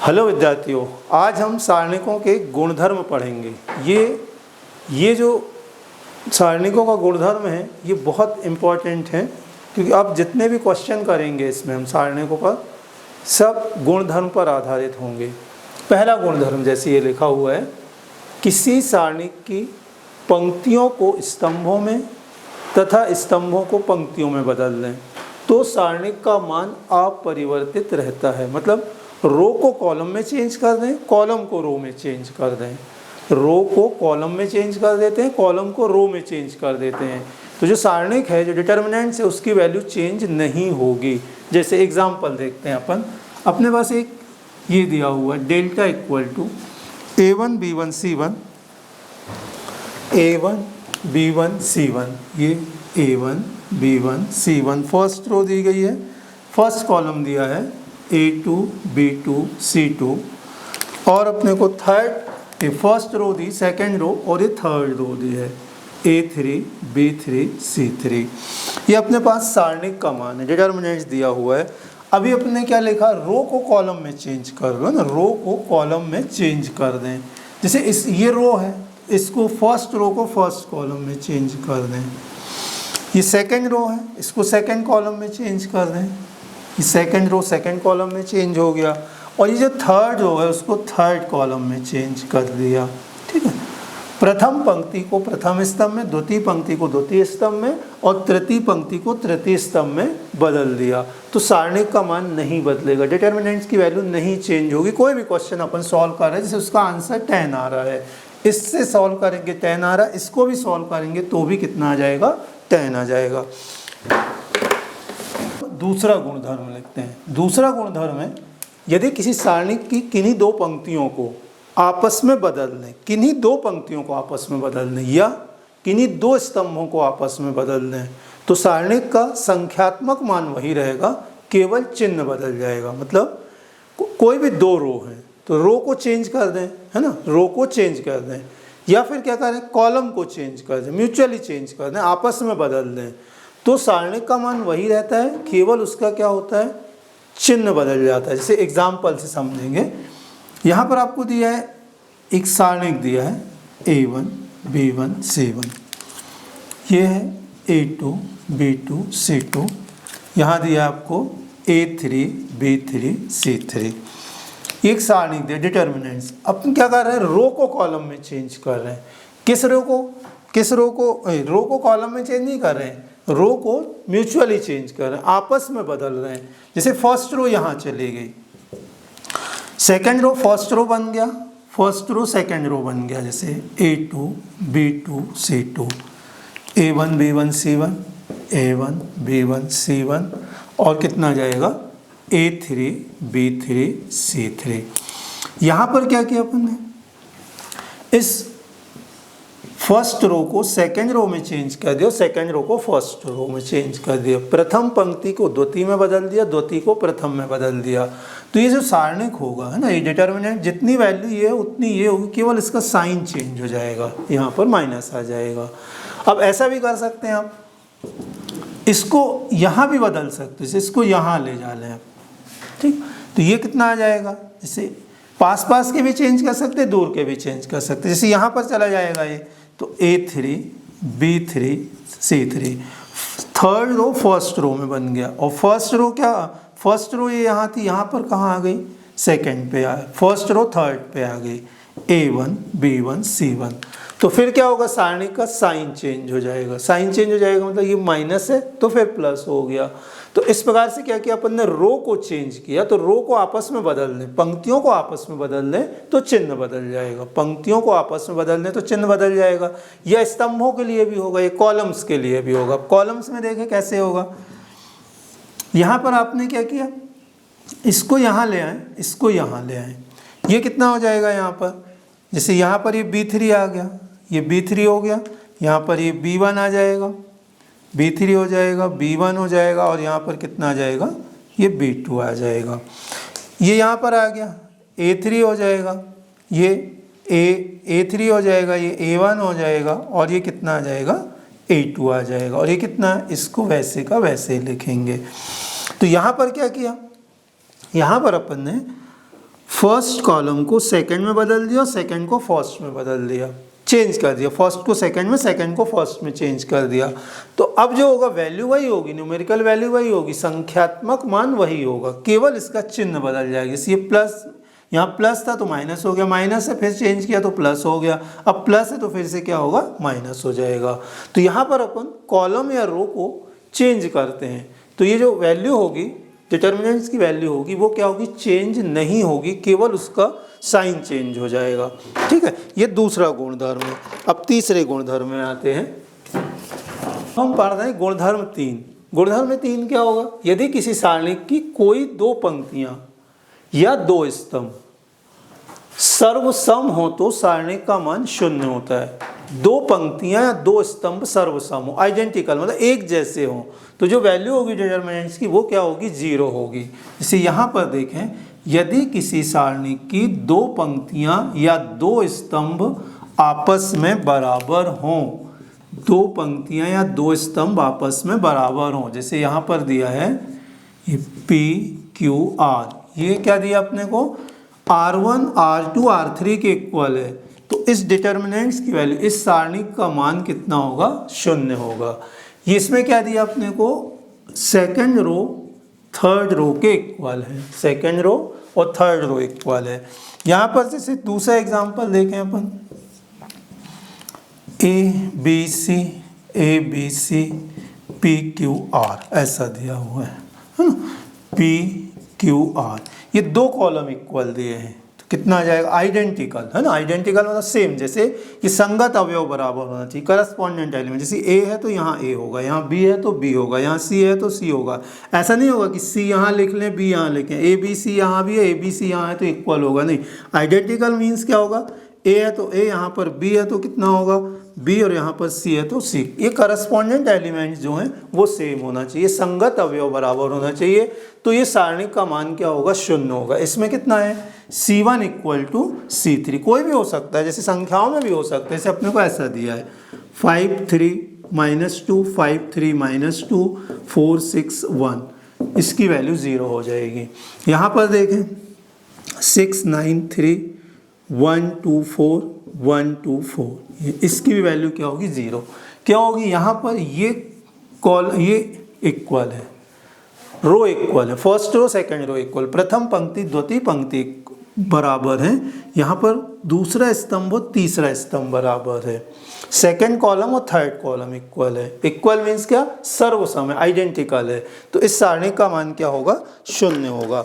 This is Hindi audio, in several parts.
हेलो विद्यार्थियों, आज हम सारणिकों के गुणधर्म पढ़ेंगे। ये जो सारणिकों का गुणधर्म है ये बहुत इम्पोर्टेंट है, क्योंकि अब जितने भी क्वेश्चन करेंगे इसमें हम सारणिकों पर सब गुणधर्म पर आधारित होंगे। पहला गुणधर्म जैसे ये लिखा हुआ है, किसी सारणिक की पंक्तियों को स्तंभों में तथा स्तंभों को पंक्तियों में बदल दें तो सारणिक का मान अपरिवर्तित रहता है। मतलब रो को कॉलम में चेंज कर दें, कॉलम को रो में चेंज कर दें, रो को कॉलम में चेंज कर देते हैं, कॉलम को रो में चेंज कर देते हैं, तो जो सारणिक है, जो डिटर्मिनेंट्स है, उसकी वैल्यू चेंज नहीं होगी। जैसे एग्जांपल देखते हैं अपन, अपने पास एक ये दिया हुआ है delta equal to a1 b1 c1, a1 b1 c1, ये a1 b1 c1 first row दी गई है, फर्स्ट कॉलम दिया है a2 b2 c2, और अपने को थर्ड ये फर्स्ट रो दी, सेकंड रो, और ये थर्ड रो दी है a3 b3 c3। ये अपने पास सारणिक का मान है, डिटर्मिनेंट्स दिया हुआ है। अभी अपने क्या लिखा, रो को कॉलम में चेंज कर दो ना, रो को कॉलम में चेंज कर दें। जैसे ये रो है, इसको फर्स्ट रो को फर्स्ट कॉलम में चेंज कर दें। ये सेकंड रो है, इसको सेकंड कॉलम में चेंज कर दें। ये सेकंड रो सेकंड कॉलम में चेंज हो गया, और ये जो थर्ड रो है उसको थर्ड कॉलम में चेंज कर दिया। ठीक है, प्रथम पंक्ति को प्रथम स्तंभ में, द्वितीय पंक्ति को द्वितीय स्तंभ में, और तृतीय पंक्ति को तृतीय स्तंभ में बदल दिया, तो सारणिक का मान नहीं बदलेगा, डिटर्मिनेंट्स की वैल्यू नहीं चेंज होगी। कोई भी क्वेश्चन अपन सॉल्व कर रहे हैं, जैसे उसका आंसर 10 आ रहा है, इससे सॉल्व करेंगे 10 आ रहा है, इसको भी सॉल्व करेंगे तो भी कितना आ जाएगा, 10 आ जाएगा। दूसरा गुणधर्म लिखते हैं। दूसरा गुणधर्म है, यदि किसी सारणिक की किन्हीं दो पंक्तियों को आपस में बदल दें, किन्हीं दो पंक्तियों को आपस में बदल दें या किन्हीं दो स्तंभों को आपस में बदल दें, तो सारणिक का संख्यात्मक मान वही रहेगा, केवल चिन्ह बदल जाएगा। मतलब कोई भी दो रो हैं तो रो को चेंज कर दें, है ना, रो को चेंज कर दें, या फिर क्या करें, कॉलम को चेंज कर दें, म्यूचुअली चेंज कर दें, आपस में बदल दें, तो सारणिक का मान वही रहता है, केवल उसका क्या होता है, चिन्ह बदल जाता है। जैसे एग्जाम्पल से समझेंगे, यहाँ पर आपको दिया है एक सारणिक दिया है a1 b1 c1, ये है a2 b2 c2, यहाँ दिया आपको a3 b3 c3, एक सारणिक दिया डिटर्मिनेंट्स। अपन क्या कर रहे हैं, रो को कॉलम में चेंज कर रहे हैं। किस रो को रो को कॉलम में चेंज नहीं कर रहे हैं, रो को म्यूचुअली चेंज कर रहे हैं, आपस में बदल रहे हैं। जैसे फर्स्ट रो यहाँ चली गई, सेकंड रो फर्स्ट रो बन गया, फर्स्ट रो सेकंड रो बन गया। जैसे a2 b2 c2, a1 b1 c1, a1 b1 c1, और कितना जाएगा, a3 b3 c3। यहाँ पर क्या किया अपन ने, इस फर्स्ट रो को सेकंड रो में चेंज कर दिया, सेकंड रो को फर्स्ट रो में चेंज कर दिया, प्रथम पंक्ति को द्वितीय में बदल दिया, द्वितीय को प्रथम में बदल दिया। तो ये जो सारणिक होगा, है ना, ये डिटर्मिनेंट जितनी वैल्यू ये है उतनी ये होगी, केवल इसका साइन चेंज हो जाएगा, यहाँ पर माइनस आ जाएगा। अब ऐसा भी कर सकते हैं आप, इसको यहाँ भी बदल सकते हैं, इसको यहाँ ले जा लें आप, ठीक, तो ये कितना आ जाएगा, जैसे पास पास के भी चेंज कर सकते हैं, दूर के भी चेंज कर सकते हैं। जैसे यहाँ पर चला जाएगा ये, तो a3 b3 c3, third row first row में बन गया, और फर्स्ट रो क्या, फर्स्ट रो ये यहाँ थी, यहाँ पर कहाँ आ गई, सेकंड पे आ, फर्स्ट रो थर्ड पे आ गई, a1 b1 c1। तो फिर क्या होगा, सारणिक का साइन चेंज हो जाएगा, साइन चेंज हो जाएगा, मतलब ये माइनस है तो फिर प्लस हो गया। तो इस प्रकार से क्या किया अपन ने, रो को चेंज किया, तो रो को आपस में बदल दें, पंक्तियों को आपस में बदल दें तो चिन्ह बदल जाएगा, पंक्तियों को आपस में बदल दें तो चिन्ह बदल जाएगा। यह स्तंभों के लिए भी होगा, ये कॉलम्स के लिए भी होगा। कॉलम्स में देखें कैसे होगा, यहाँ पर आपने क्या किया, इसको यहाँ ले आए, इसको यहाँ ले आए, ये कितना हो जाएगा यहाँ पर, जैसे यहाँ पर ये b3 आ गया, ये b3 हो गया, यहाँ पर ये b1 आ जाएगा, b3 हो जाएगा, b1 हो जाएगा, और यहाँ पर कितना आ जाएगा, ये b2 आ जाएगा। ये यहाँ पर आ गया a3 हो जाएगा, ये a3 हो जाएगा, ये a1 हो जाएगा, और ये कितना आ जाएगा, a2 आ जाएगा, और ये कितना, इसको वैसे का वैसे लिखेंगे। तो यहाँ पर क्या किया, यहाँ पर अपन ने फर्स्ट कॉलम को सेकंड में बदल दिया और सेकंड को फर्स्ट में बदल दिया, चेंज कर दिया, फर्स्ट को सेकंड में, सेकंड को फर्स्ट में चेंज कर दिया। तो अब जो होगा वैल्यू वही होगी, न्यूमेरिकल वैल्यू वही होगी, संख्यात्मक मान वही होगा, केवल इसका चिन्ह बदल जाएगा। जैसे ये प्लस, यहाँ प्लस था तो माइनस हो गया, माइनस है फिर चेंज किया तो प्लस हो गया, अब प्लस है तो फिर से क्या होगा, माइनस हो जाएगा। तो यहाँ पर अपन कॉलम या रो को चेंज करते हैं, तो ये जो वैल्यू होगी, डिटर्मिनेंट्स की वैल्यू होगी, वो क्या होगी, चेंज नहीं होगी, केवल उसका साइन चेंज हो जाएगा। ठीक है, ये दूसरा गुणधर्म है। अब तीसरे गुणधर्म में आते हैं, हम पढ़ रहे हैं गुणधर्म 3। गुणधर्म 3 क्या होगा, यदि किसी सारणी की कोई दो पंक्तियां या दो स्तंभ सर्वसम हो तो सारणी का मान शून्य होता है। दो पंक्तियां या दो स्तंभ सर्वसम हो, आइडेंटिकल मतलब एक जैसे हो, तो जो वैल्यू होगी डिटर्मिनेंट्स की वो क्या होगी, 0 होगी। जैसे यहाँ पर देखें, यदि किसी सारणी की दो पंक्तियां या दो स्तंभ आपस में बराबर हों, दो पंक्तियां या दो स्तंभ आपस में बराबर हों, जैसे यहाँ पर दिया है ये PQR, ये क्या दिया अपने को, R1 R2 R3 के इक्वल है, तो इस डिटर्मिनेंट्स की वैल्यू, इस सारणी का मान कितना होगा, शून्य होगा। ये इसमें क्या दिया अपने को, सेकंड रो थर्ड रो के इक्वल है, सेकंड रो और थर्ड रो इक्वल है। यहाँ पर जैसे दूसरा एग्जांपल देखें अपन, ABC PQR ऐसा दिया हुआ है ना, PQR, ये दो कॉलम इक्वल दिए हैं, तो कितना आ जाएगा, आइडेंटिकल है ना, आइडेंटिकल मतलब सेम, जैसे ये संगत अवयव बराबर होना चाहिए, करस्पॉन्डेंट एलिमेंट, जैसे A है तो यहाँ A होगा, यहाँ B है तो B होगा, यहाँ C है तो C होगा। ऐसा नहीं होगा कि C यहाँ लिख लें B यहाँ लिखें, ABC यहाँ भी है ABC यहाँ है तो इक्वल होगा, नहीं। आइडेंटिकल मीन्स क्या होगा, A है तो A, यहाँ पर B है तो कितना होगा B, और यहाँ पर C है तो C। ये करस्पॉन्डेंट एलिमेंट्स जो हैं वो सेम होना चाहिए, संगत अवयव बराबर होना चाहिए, तो ये सारणी का मान क्या होगा, शून्य होगा। इसमें कितना है, C1 इक्वल टू C3, कोई भी हो सकता है, जैसे संख्याओं में भी हो सकता है, जैसे अपने को ऐसा दिया है 5 3 -2 5 3 -2 4 6 1, इसकी वैल्यू 0 हो जाएगी। यहाँ पर देखें 6 9 3 1 2 4 1 2 4, इसकी भी वैल्यू क्या होगी, 0। क्या होगी, यहाँ पर ये इक्वल है, रो इक्वल है, first row second row equal, प्रथम पंक्ति द्वितीय पंक्ति बराबर है, यहाँ पर दूसरा स्तंभ और तीसरा स्तंभ बराबर है, सेकंड कॉलम और थर्ड कॉलम इक्वल है। इक्वल मीन्स क्या, सर्वसम है, आइडेंटिकल है, तो इस सारणी का मान क्या होगा, शून्य होगा।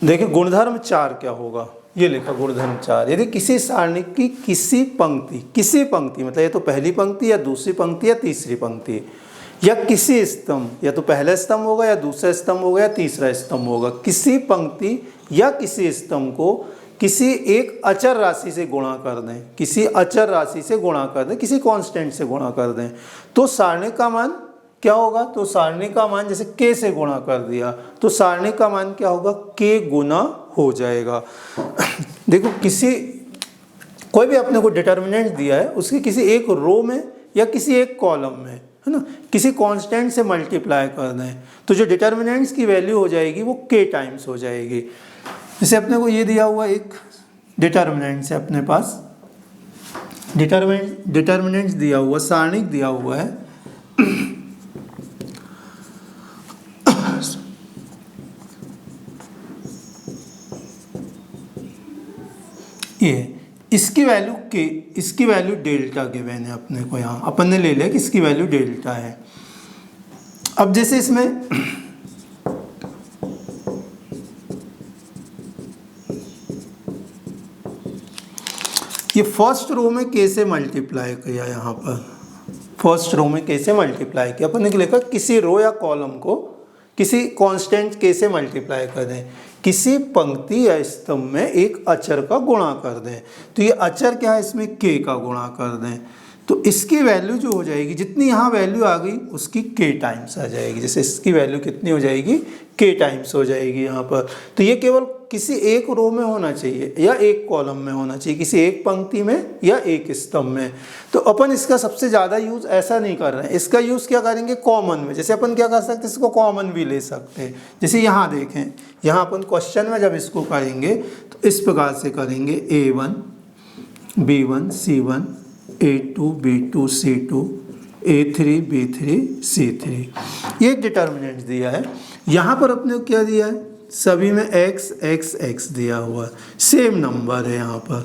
देखिए गुणधर्म 4 क्या होगा, ये लिखा गुणधर्म 4, यदि किसी सारणी की किसी पंक्ति मतलब ये तो पहली पंक्ति या दूसरी पंक्ति या तीसरी पंक्ति, या किसी स्तंभ, या तो पहला स्तंभ होगा या दूसरा स्तंभ होगा या तीसरा स्तंभ होगा, किसी पंक्ति या किसी स्तंभ को किसी एक अचर राशि से गुणा कर दें, किसी अचर राशि से गुणा कर दें, किसी कांस्टेंट से गुणा कर दें, तो सारणी का मान क्या होगा, तो सारणी का मान जैसे k से गुणा कर दिया तो सारणी का मान क्या होगा, k गुना हो जाएगा। देखो कोई भी अपने को डिटर्मिनेंट दिया है, उसकी किसी एक रो में या किसी एक कॉलम में, है ना, किसी कांस्टेंट से मल्टीप्लाई कर दें, तो जो डिटर्मिनेंट्स की वैल्यू हो जाएगी वो k टाइम्स हो जाएगी। जैसे अपने को ये दिया हुआ एक डिटर्मिनेंट्स है, अपने पास डिटर्मिनेंट्स दिया हुआ, सारणिक दिया हुआ है, ये इसकी वैल्यू के, इसकी वैल्यू डेल्टा गिवन है अपने को, यहाँ अपन ने ले लिया कि इसकी वैल्यू डेल्टा है। अब जैसे इसमें ये फर्स्ट रो में k से मल्टीप्लाई किया, यहाँ पर फर्स्ट रो में k से मल्टीप्लाई किया, अपन ने लिखा किसी रो या कॉलम को किसी कांस्टेंट k से मल्टीप्लाई कर दें, किसी पंक्ति या स्तंभ में एक अचर का गुणा कर दें, तो ये अचर क्या है, इसमें k का गुणा कर दें, तो इसकी वैल्यू जो हो जाएगी, जितनी यहाँ वैल्यू आ गई उसकी k टाइम्स आ जाएगी। जैसे इसकी वैल्यू कितनी हो जाएगी, k टाइम्स हो जाएगी यहाँ पर। तो ये केवल किसी एक रो में होना चाहिए या एक कॉलम में होना चाहिए, किसी एक पंक्ति में या एक स्तंभ में। तो अपन इसका सबसे ज़्यादा यूज़ ऐसा नहीं कर रहे हैं, इसका यूज़ क्या करेंगे कॉमन में। जैसे अपन क्या कर सकते हैं, इसको कॉमन भी ले सकते हैं। जैसे यहाँ देखें, यहाँ अपन क्वेश्चन में जब इसको करेंगे तो इस प्रकार से करेंगे A1 B1 C1 A2 B2 C2 A3 B3 C3, ये एक डिटर्मिनेंट दिया है। यहाँ पर अपने को क्या दिया है, सभी में x x x दिया हुआ है, सेम नंबर है यहाँ पर।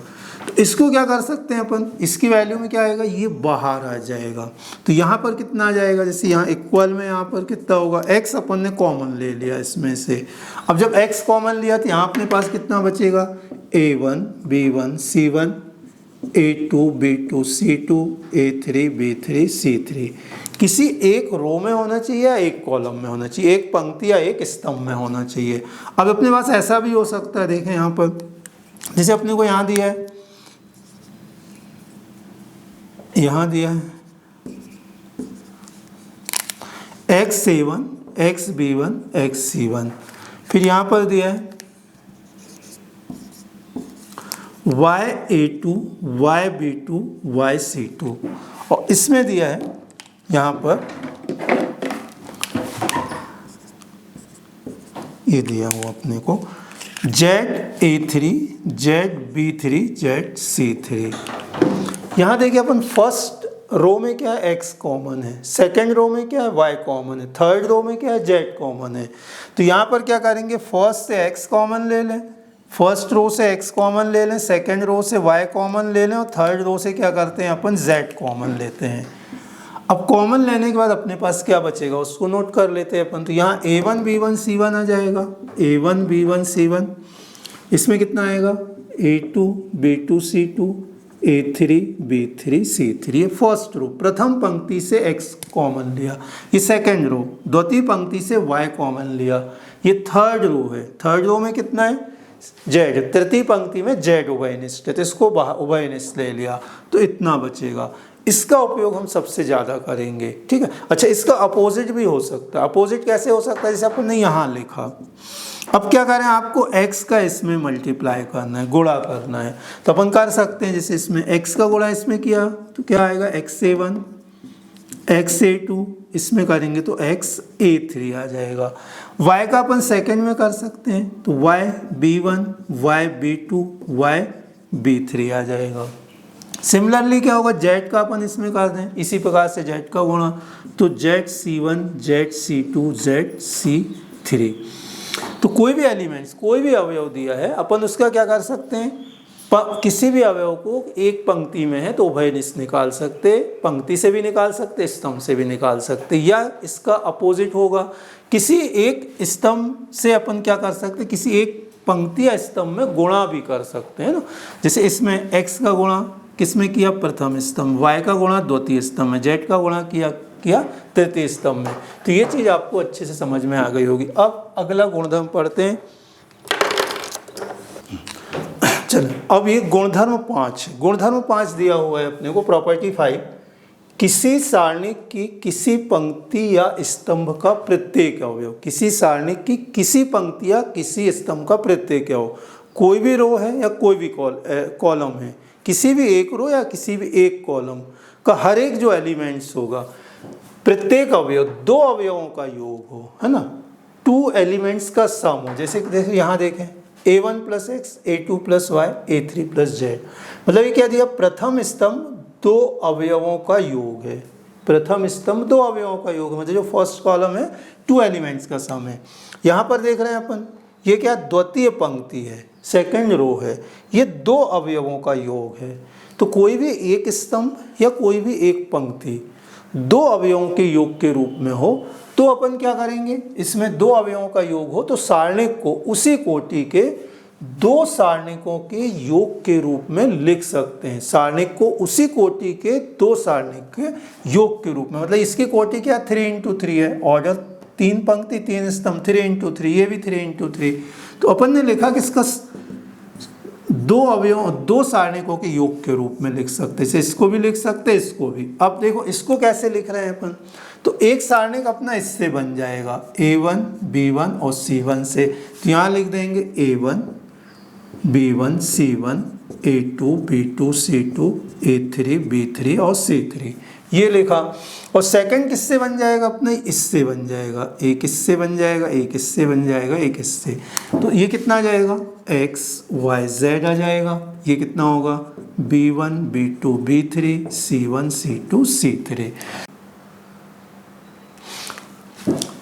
तो इसको क्या कर सकते हैं अपन, इसकी वैल्यू में क्या आएगा, ये बाहर आ जाएगा। तो यहाँ पर कितना आ जाएगा, जैसे यहाँ इक्वल में यहाँ पर कितना होगा, x अपन ने कॉमन ले लिया इसमें से। अब जब x कॉमन लिया तो यहाँ अपने पास कितना बचेगा, A1 B1 C1 A2 B2 C2 A3 B3 C3। किसी एक रो में होना चाहिए या एक कॉलम में होना चाहिए, एक पंक्ति या एक स्तंभ में होना चाहिए। अब अपने पास ऐसा भी हो सकता है, देखें यहाँ पर, जैसे अपने को यहाँ दिया है, यहाँ दिया है X7 XB1 XC1, फिर यहाँ पर दिया है YA2 YB2 YC2, और इसमें दिया है यहाँ पर ये दिया हुआ अपने को ZA3 ZB3 ZC3। यहाँ देखिए अपन फर्स्ट रो में क्या है, x कॉमन है, सेकेंड रो में क्या है, y कॉमन है, थर्ड रो में क्या है, z कॉमन है। तो यहाँ पर क्या करेंगे, फर्स्ट से x कॉमन ले लें, फर्स्ट रो से x कॉमन ले लें, सेकेंड रो से y कॉमन ले लें, और थर्ड रो से क्या करते हैं अपन, z कॉमन लेते हैं। अब कॉमन लेने के बाद अपने पास क्या बचेगा उसको नोट कर लेते हैं अपन। तो यहाँ A1 B1 C1 आ जाएगा, A1 B1 C1, इसमें कितना आएगा, A2 B2 C2 A3 B3 C3। ये फर्स्ट रो, प्रथम पंक्ति से x कॉमन लिया। ये सेकेंड रो, द्वितीय पंक्ति से y कॉमन लिया। ये थर्ड रो है, थर्ड रो में कितना है, z, तृतीय पंक्ति में z उभयनिष्ठ है, तो इसको उभयनिष्ठ ले लिया, तो इतना बचेगा। इसका उपयोग हम सबसे ज़्यादा करेंगे, ठीक है। अच्छा, इसका अपोजिट भी हो सकता है। अपोजिट कैसे हो सकता है, जैसे अपन ने यहाँ लिखा, अब क्या करें, आपको x का इसमें मल्टीप्लाई करना है, गुणा करना है, तो अपन कर सकते हैं। जैसे इसमें x का गुणा इसमें किया तो क्या आएगा, x7 x8 इसमें करेंगे तो x8 आ जाएगा। y का अपन सेकेंड में कर सकते हैं, तो yb1 yb2 yb3 आ जाएगा। सिमिलरली क्या होगा, z का अपन इसमें कर दें, इसी प्रकार से z का गुणा, तो zc1 zc2 zc3। तो कोई भी एलिमेंट्स, कोई भी अवयव दिया है, अपन उसका क्या कर सकते हैं, किसी भी अवयव को एक पंक्ति में है तो उभयनिष्ठ निकाल सकते, पंक्ति से भी निकाल सकते, स्तंभ से भी निकाल सकते, या इसका अपोजिट होगा, किसी एक स्तंभ से अपन क्या कर सकते, किसी एक पंक्ति या स्तंभ में गुणा भी कर सकते हैं ना। जैसे इसमें x का गुणा किसमें किया, प्रथम स्तंभ, y का गुणा द्वितीय स्तंभ में, z का गुणा किया तृतीय स्तंभ में। तो ये चीज़ आपको अच्छे से समझ में आ गई होगी। अब अगला गुणधर्म पढ़ते हैं। चलो, अब ये गुणधर्म 5, गुणधर्म 5 दिया हुआ है अपने को, प्रॉपर्टी 5, किसी सारणी की किसी पंक्ति या स्तंभ का प्रत्येक अवयव, किसी सारणी की किसी पंक्ति या किसी स्तंभ का प्रत्येक अवयव, कोई भी रो है या कोई भी कॉलम है, किसी भी एक रो या किसी भी एक कॉलम का हर एक जो एलिमेंट्स होगा, प्रत्येक अवयव दो अवयवों का योग हो, है ना, 2 एलिमेंट्स का सम हो। जैसे यहाँ देखें, A1 + x A2 + y A3 + z, मतलब ये क्या दिया, प्रथम स्तंभ 2 अवयवों का योग है, प्रथम स्तंभ 2 अवयवों का योग है, मतलब जो फर्स्ट कॉलम है 2 एलिमेंट्स का सम है। यहाँ पर देख रहे हैं अपन, ये क्या द्वितीय पंक्ति है, सेकंड रो है, ये 2 अवयवों का योग है। तो कोई भी एक स्तंभ या कोई भी एक पंक्ति 2 अवयवों के योग के रूप में हो तो अपन क्या करेंगे, इसमें 2 अवयवों का योग हो तो सारणिक को उसी कोटि के 2 सारणिकों के योग के रूप में लिख सकते हैं। सारणिक को उसी कोटि के 2 सारणिक के योग के रूप में, मतलब इसकी कोटि क्या 3 × 3 है, ऑर्डर 3 पंक्ति 3 स्तंभ, 3 × 3, ये भी 3 × 3। तो अपन ने लिखा कि इसका दो अवयव दो सारणिकों के योग के रूप में लिख सकते हैं। जैसे इसको भी लिख सकते हैं, इसको भी। अब देखो इसको कैसे लिख रहे हैं अपन, तो एक सारणिक अपना इससे बन जाएगा A1 B1 और C1 से। तो यहाँ लिख देंगे A1 B1 C1 A2 B2 C2 A3 B3 और C3, ये लिखा। और सेकंड किससे बन जाएगा अपना, इससे बन जाएगा, एक इससे बन जाएगा, एक इससे बन जाएगा, एक इससे। तो ये कितना आ जाएगा, X Y Z आ जाएगा। ये कितना होगा, B1 B2 B3 C1 C2 C3।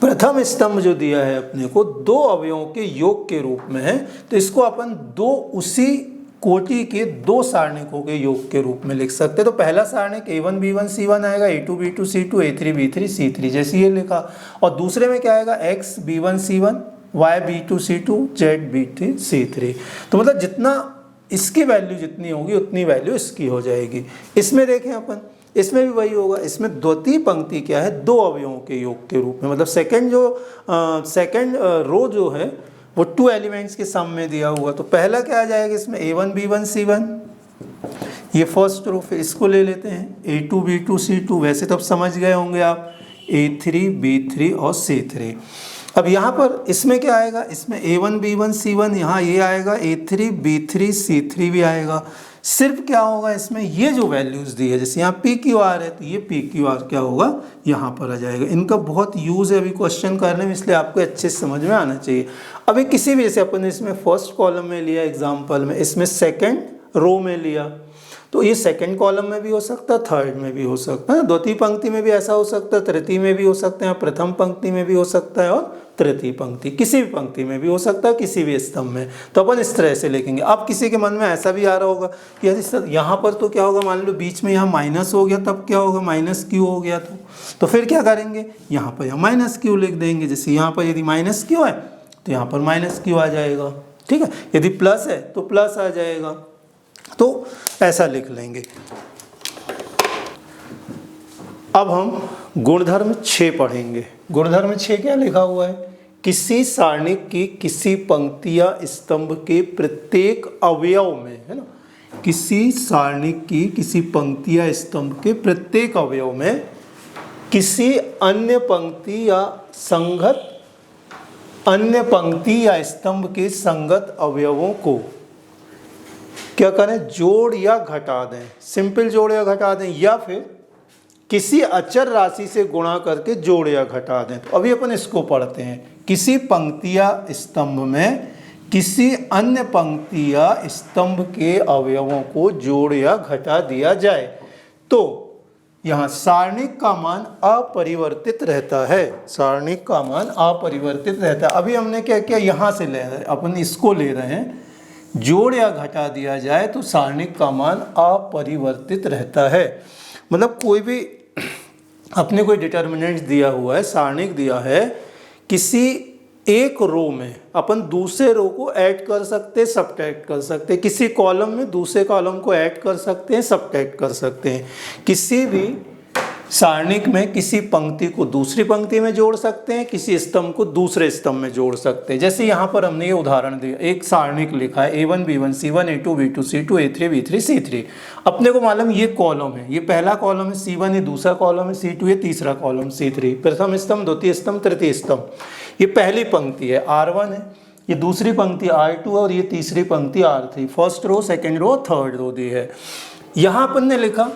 प्रथम स्तंभ जो दिया है अपने को दो अवयवों के योग के रूप में है, तो इसको अपन दो उसी कोटि के दो सारणिकों के योग के रूप में लिख सकते हैं। तो पहला सारणिक A1 B1 C1 आएगा, A2 B2 C2 A3 B3 C3, जैसे ये लिखा। और दूसरे में क्या आएगा, X B1 C1 Y B2 C2 Z B3 C3। तो मतलब जितना इसकी वैल्यू जितनी होगी उतनी वैल्यू इसकी हो जाएगी। इसमें देखें अपन, इसमें भी वही होगा। इसमें द्वितीय पंक्ति क्या है, दो अवयवों के योग के रूप में, मतलब सेकंड रो जो है वो 2 एलिमेंट्स के सम में दिया हुआ। तो पहला क्या आ जाएगा इसमें, A1 B1 C1, ये फर्स्ट रो। फिर इसको ले लेते हैं A2 B2 C2, वैसे तो अब समझ गए होंगे आप, A3 B3 और C3। अब यहाँ पर इसमें क्या आएगा, इसमें A1 B1 C1, यहाँ ये आएगा A3 B3 C3 भी आएगा। सिर्फ क्या होगा इसमें, ये जो वैल्यूज़ दी है, जैसे यहाँ PQR है तो ये PQR क्या होगा, यहाँ पर आ जाएगा। इनका बहुत यूज़ है अभी क्वेश्चन करने में, इसलिए आपको अच्छे से समझ में आना चाहिए। अभी किसी भी, जैसे अपन इसमें फर्स्ट कॉलम में लिया एग्जाम्पल में, इसमें सेकेंड रो में लिया, तो ये सेकंड कॉलम में भी हो सकता है, थर्ड में भी हो सकता है, द्वितीय पंक्ति में भी ऐसा हो सकता है, तृतीय में भी हो सकता है, प्रथम पंक्ति में भी हो सकता है, और तृतीय पंक्ति, किसी भी पंक्ति में भी हो सकता है, किसी भी स्तंभ में। तो अपन इस तरह से लिखेंगे। अब किसी के मन में ऐसा भी आ रहा होगा कि यदि यहाँ पर तो क्या होगा, मान लो बीच में यहाँ माइनस हो गया, तब क्या होगा, माइनस क्यू हो गया, तो फिर क्या करेंगे, यहाँ पर यहाँ माइनस क्यू लिख देंगे। जैसे यहाँ पर यदि माइनस क्यू है तो यहाँ पर माइनस क्यू आ जाएगा, ठीक है। यदि प्लस है तो प्लस आ जाएगा, तो ऐसा लिख लेंगे। अब हम गुणधर्म 6 पढ़ेंगे। गुणधर्म 6 क्या लिखा हुआ है, किसी सारणिक की किसी पंक्ति या स्तंभ के प्रत्येक अवयव में, है ना, किसी सारणिक की किसी पंक्ति या स्तंभ के प्रत्येक अवयव में किसी अन्य पंक्ति या संगत, अन्य पंक्ति या स्तंभ के संगत अवयवों को क्या करें, जोड़ या घटा दें, सिंपल जोड़ या घटा दें, या फिर किसी अचर राशि से गुणा करके जोड़ या घटा दें। तो अभी अपन इसको पढ़ते हैं। किसी पंक्ति या स्तंभ में किसी अन्य पंक्ति या स्तंभ के अवयवों को जोड़ या घटा दिया जाए तो यहाँ सारणिक का मान अपरिवर्तित रहता है। सारणिक का मान अपरिवर्तित रहता है। अभी हमने क्या किया, यहाँ से ले रहे हैं अपन, इसको ले रहे हैं, जोड़ या घटा दिया जाए तो सारणिक का मान अपरिवर्तित रहता है। मतलब कोई भी अपने कोई डिटर्मिनेंट दिया हुआ है, सारणिक दिया है, किसी एक रो में अपन दूसरे रो को ऐड कर सकते हैं, सबट्रैक्ट कर सकते हैं, किसी कॉलम में दूसरे कॉलम को ऐड कर सकते हैं, सबट्रैक्ट कर सकते हैं, किसी भी सारणिक में किसी पंक्ति को दूसरी पंक्ति में जोड़ सकते हैं, किसी स्तंभ को दूसरे स्तंभ में जोड़ सकते हैं। जैसे यहाँ पर हमने ये उदाहरण दिया, एक सारणिक लिखा है A1 B1 C1 A2 B2 C2 A3 B3 C3। अपने को मालूम ये कॉलम है, ये पहला कॉलम है C1, ये दूसरा कॉलम है C2, ये तीसरा कॉलम C3, प्रथम स्तंभ, द्वितीय स्तंभ, तृतीय स्तंभ। ये पहली पंक्ति है R1 है, ये दूसरी पंक्ति R2 और ये तीसरी पंक्ति R3, first row, second row, third row दी है। यहाँ अपन ने लिखा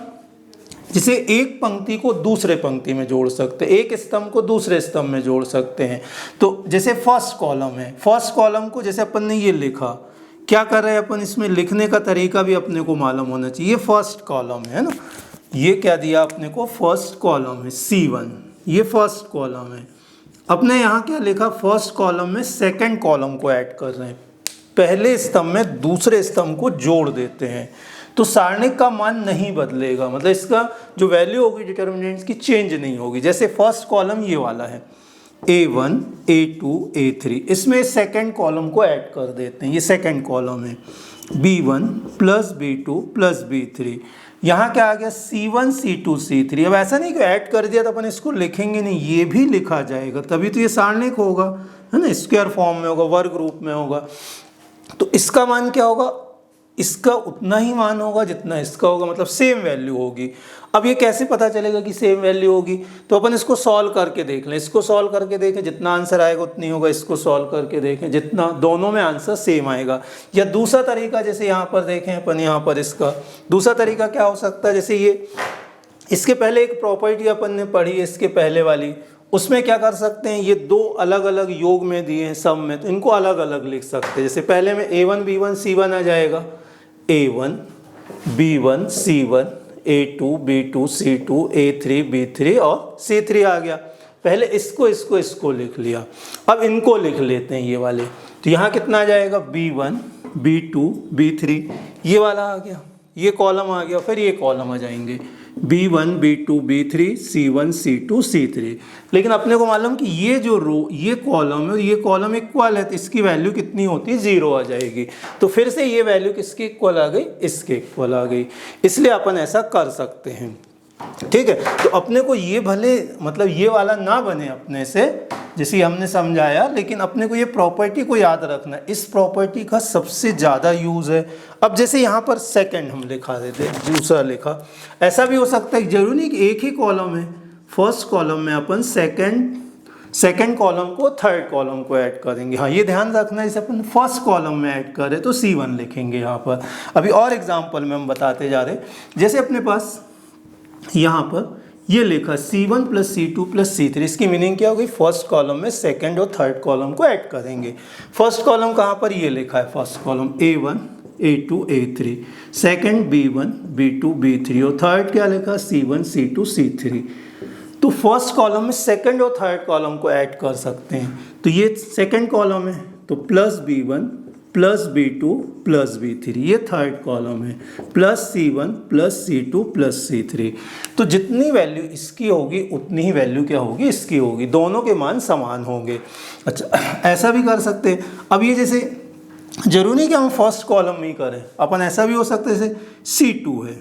जिसे एक पंक्ति को दूसरे पंक्ति में जोड़ सकते हैं, एक स्तंभ को दूसरे स्तंभ में जोड़ सकते हैं। तो जैसे फर्स्ट कॉलम है, फर्स्ट कॉलम को जैसे अपन ने ये लिखा, क्या कर रहे हैं अपन, इसमें लिखने का तरीका भी अपने को मालूम होना चाहिए। ये फर्स्ट कॉलम है ना, ये क्या दिया अपने को, फर्स्ट कॉलम है C1, ये फर्स्ट कॉलम है। अपने यहाँ क्या लिखा, फर्स्ट कॉलम में सेकेंड कॉलम को ऐड कर रहे हैं, पहले स्तंभ में दूसरे स्तंभ को जोड़ देते हैं, तो सारणिक का मान नहीं बदलेगा, मतलब इसका जो वैल्यू होगी डिटर्मिनेंट्स की चेंज नहीं होगी। जैसे फर्स्ट कॉलम ये वाला है A1 A2 A3, इसमें सेकंड कॉलम को ऐड कर देते हैं, ये सेकंड कॉलम है B1 plus B2 plus B3। यहाँ क्या आ गया, C1 C2 C3। अब ऐसा नहीं कि ऐड कर दिया तो अपन इसको लिखेंगे नहीं, ये भी लिखा जाएगा, तभी तो ये सारणिक होगा, है ना, स्क्वायर फॉर्म में होगा, वर्ग रूप में होगा। तो इसका मान क्या होगा, इसका उतना ही मान होगा जितना इसका होगा, मतलब सेम वैल्यू होगी। अब ये कैसे पता चलेगा कि सेम वैल्यू होगी, तो अपन इसको सॉल्व करके देख लें, इसको सॉल्व करके देखें, जितना आंसर आएगा उतनी होगा, इसको सॉल्व करके देखें, जितना दोनों में आंसर सेम आएगा। या दूसरा तरीका जैसे यहाँ पर देखें अपन, यहाँ पर इसका दूसरा तरीका क्या हो सकता है, जैसे ये इसके पहले एक प्रॉपर्टी अपन ने पढ़ी है इसके पहले वाली, उसमें क्या कर सकते हैं, ये दो अलग अलग योग में दिए हैं सम में, तो इनको अलग अलग लिख सकते हैं। जैसे पहले में A1 B1 C1 आ जाएगा, A1 B1 C1 A2 B2 C2 A3 B3 और C3 आ गया। पहले इसको लिख लिया, अब इनको लिख लेते हैं ये वाले, तो यहाँ कितना आ जाएगा, B1 B2 B3, ये वाला आ गया, ये कॉलम आ गया, फिर ये कॉलम आ जाएंगे B1 B2 B3 C1 C2 C3। लेकिन अपने को मालूम कि ये जो रो ये कॉलम है, ये कॉलम इक्वल है, तो इसकी वैल्यू कितनी होती है, 0 आ जाएगी। तो फिर से ये वैल्यू किसकी इक्वल आ गई, इसके इक्वल आ गई। इसलिए अपन ऐसा कर सकते हैं, ठीक है। तो अपने को ये भले मतलब ये वाला ना बने अपने से, जैसे हमने समझाया, लेकिन अपने को ये प्रॉपर्टी को याद रखना, इस प्रॉपर्टी का सबसे ज़्यादा यूज़ है। अब जैसे यहाँ पर सेकंड हम लिखा देते हैं, दूसरा लिखा, ऐसा भी हो सकता है, जरूरी नहीं कि एक ही कॉलम है, फर्स्ट कॉलम में अपन सेकंड कॉलम को थर्ड कॉलम को ऐड करेंगे। हाँ, ये ध्यान रखना, जैसे अपन फर्स्ट कॉलम में ऐड करें तो C1 लिखेंगे यहाँ पर। अभी और एग्जाम्पल में हम बताते जा रहे, जैसे अपने पास यहाँ पर ये लिखा C1 plus C2 plus C3, इसकी मीनिंग क्या होगी, फर्स्ट कॉलम में सेकंड और थर्ड कॉलम को ऐड करेंगे। फर्स्ट कॉलम कहाँ पर, ये लिखा है first column A1 A2 A3, second B1 B2 B3 और थर्ड क्या लिखा, C1 C2 C3। तो फर्स्ट कॉलम में सेकंड और थर्ड कॉलम को ऐड कर सकते हैं। तो ये सेकंड कॉलम है, तो plus B1 plus B2 plus B3, ये थर्ड कॉलम है, plus C1 plus C2 plus C3। तो जितनी वैल्यू इसकी होगी उतनी ही वैल्यू क्या होगी, इसकी होगी, दोनों के मान समान होंगे। अच्छा, ऐसा भी कर सकते हैं। अब ये जैसे जरूरी नहीं कि हम फर्स्ट कॉलम में ही करें, अपन ऐसा भी हो सकता है, जैसे C2 है,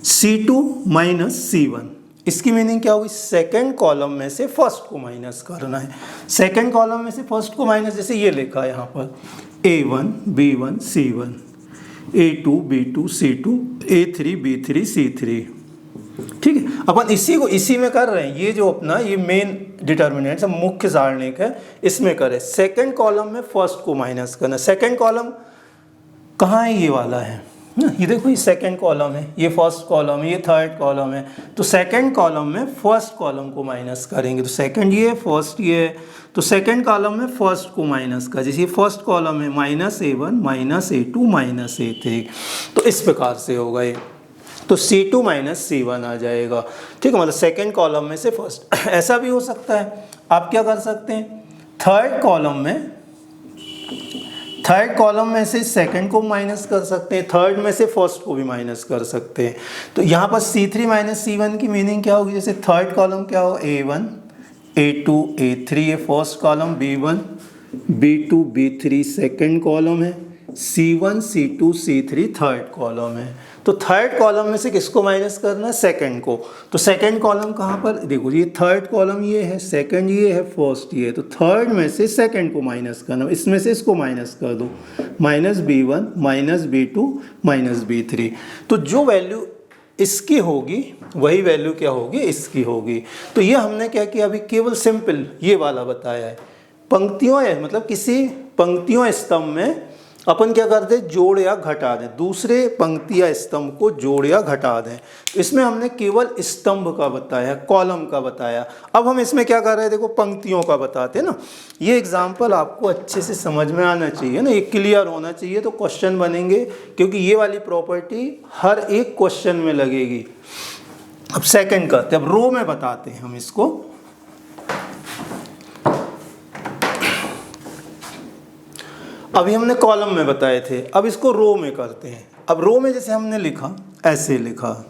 C2 माइनस C1, इसकी मीनिंग क्या होगी, सेकंड कॉलम में से फर्स्ट को माइनस करना है। सेकंड कॉलम में से फर्स्ट को माइनस, जैसे ये लिखा है यहाँ पर A1 B1 C1 A2 B2 C2 A3 B3 C3, ठीक है। अपन इसी को इसी में कर रहे हैं, ये जो अपना ये मेन डिटर्मिनेंट है, मुख्य सारणिक है, इसमें करें। सेकंड कॉलम में फर्स्ट को माइनस करना, सेकंड कॉलम कहाँ है, ये वाला है ना, ये देखो, ये सेकंड कॉलम है, ये फर्स्ट कॉलम है, ये थर्ड कॉलम है। तो सेकंड कॉलम में फर्स्ट कॉलम को माइनस करेंगे, तो सेकंड ये है, फर्स्ट ये है, तो सेकंड कॉलम में फर्स्ट को माइनस का, जैसे फर्स्ट कॉलम है minus A1 minus A2 minus A3, तो इस प्रकार से होगा ये। तो C2 माइनस C1 आ जाएगा, ठीक है, मतलब सेकंड कॉलम में से फर्स्ट। ऐसा भी हो सकता है, आप क्या कर सकते हैं, थर्ड कॉलम में से सेकंड को माइनस कर सकते हैं, थर्ड में से फर्स्ट को भी माइनस कर सकते हैं। तो यहाँ पर C3 माइनस C1 की मीनिंग क्या होगी, जैसे थर्ड कॉलम क्या होगा, A1 A2 A3 ये first column, B1 B2 B3 second column है, C1 C2 C3 third column है। तो थर्ड कॉलम में से किसको माइनस करना है, सेकंड को। तो सेकंड कॉलम कहाँ पर, देखो ये थर्ड कॉलम ये है, सेकंड ये है, फर्स्ट ये है, तो थर्ड में से सेकंड को माइनस करना, इसमें से इसको माइनस कर दो, minus B1 minus B2 minus B3। तो जो वैल्यू इसकी होगी वही वैल्यू क्या होगी, इसकी होगी। तो ये हमने क्या किया, अभी केवल सिंपल ये वाला बताया है। पंक्तियों है, मतलब किसी पंक्तियों स्तंभ में अपन क्या करते हैं, जोड़ या घटा दें, दूसरे पंक्ति या स्तंभ को जोड़ या घटा दें। इसमें हमने केवल स्तंभ का बताया, कॉलम का बताया। अब हम इसमें क्या कर रहे हैं, देखो पंक्तियों का बताते हैं ना। ये एग्जाम्पल आपको अच्छे से समझ में आना चाहिए ना, ये क्लियर होना चाहिए, तो क्वेश्चन बनेंगे, क्योंकि ये वाली प्रॉपर्टी हर एक क्वेश्चन में लगेगी। अब सेकंड करते हैं, अब रो में बताते हैं हम इसको। अभी हमने कॉलम में बताए थे, अब इसको रो में करते हैं। अब रो में जैसे हमने लिखा, ऐसे लिखा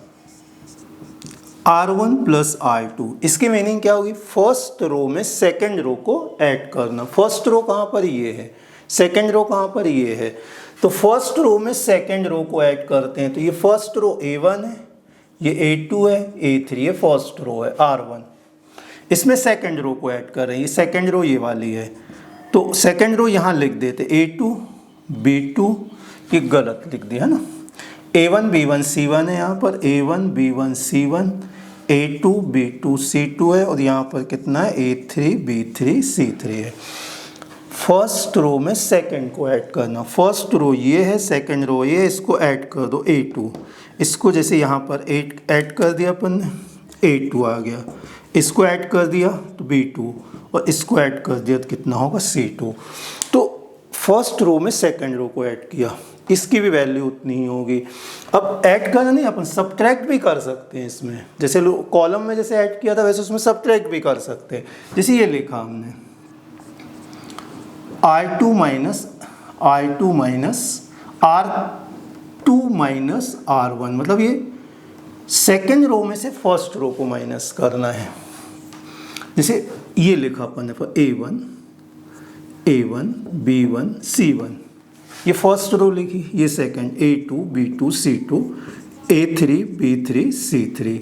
R1 प्लस R2, इसकी मीनिंग क्या होगी, फर्स्ट रो में सेकंड रो को ऐड करना। फर्स्ट रो कहाँ पर, ये है, सेकंड रो कहाँ पर, ये है। तो फर्स्ट रो में सेकंड रो को ऐड करते हैं, तो ये फर्स्ट रो A1 है, ये A2 है, A3 ये फर्स्ट रो है R1। इसमें सेकंड रो को ऐड कर रहे हैं, ये सेकंड रो ये वाली है, तो सेकंड रो यहाँ लिख देते A2 B2, ये गलत लिख दिया ना। A1 B1 C1 है यहाँ पर, A1 B1 C1, A2 B2 C2 है, और यहाँ पर कितना है A3 B3 C3 है। फर्स्ट रो में सेकंड को ऐड करना, फर्स्ट रो ये है, सेकंड रो ये है, इसको ऐड कर दो A2, इसको जैसे यहाँ पर ऐड कर दिया अपन ने, A2 आ गया, इसको ऐड कर दिया तो B2, और इसको ऐड कर दिया तो कितना होगा C2। तो फर्स्ट रो में सेकंड रो को ऐड किया, इसकी भी वैल्यू उतनी ही होगी। अब ऐड करना नहीं, अपन सब्ट्रैक्ट भी कर सकते हैं इसमें, जैसे कॉलम में जैसे ऐड किया था वैसे उसमें सब्ट्रैक्ट भी कर सकते हैं। जैसे ये लिखा हमने R2 minus R2 minus R1, मतलब ये सेकेंड रो में से फर्स्ट रो को माइनस करना है। जैसे ये लिखा अपन ने A1 B1 C1, ये फर्स्ट रो लिखी, ये second A2 B2 C2, A3 B3 C3,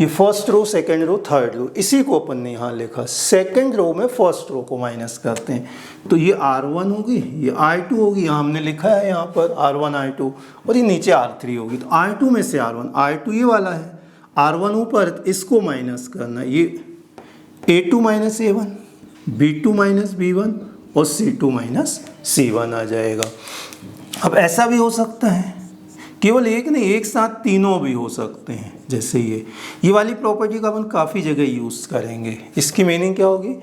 ये first row, second row, third row, इसी को अपन ने यहाँ लिखा। सेकंड रो में फर्स्ट रो को माइनस करते हैं, तो ये R1 होगी, ये R2 होगी, यहाँ हमने लिखा है यहाँ पर R1 R2, और ये नीचे R3 होगी। तो R2 में से R2 ये वाला है, R1 ऊपर, इसको माइनस करना, ये A2 minus A1, B2 minus B1 और C2 माइनस C1 आ जाएगा। अब ऐसा भी हो सकता है, केवल एक नहीं, एक साथ तीनों भी हो सकते हैं। जैसे ये वाली प्रॉपर्टी का अपन काफ़ी जगह यूज़ करेंगे। इसकी मीनिंग क्या होगी,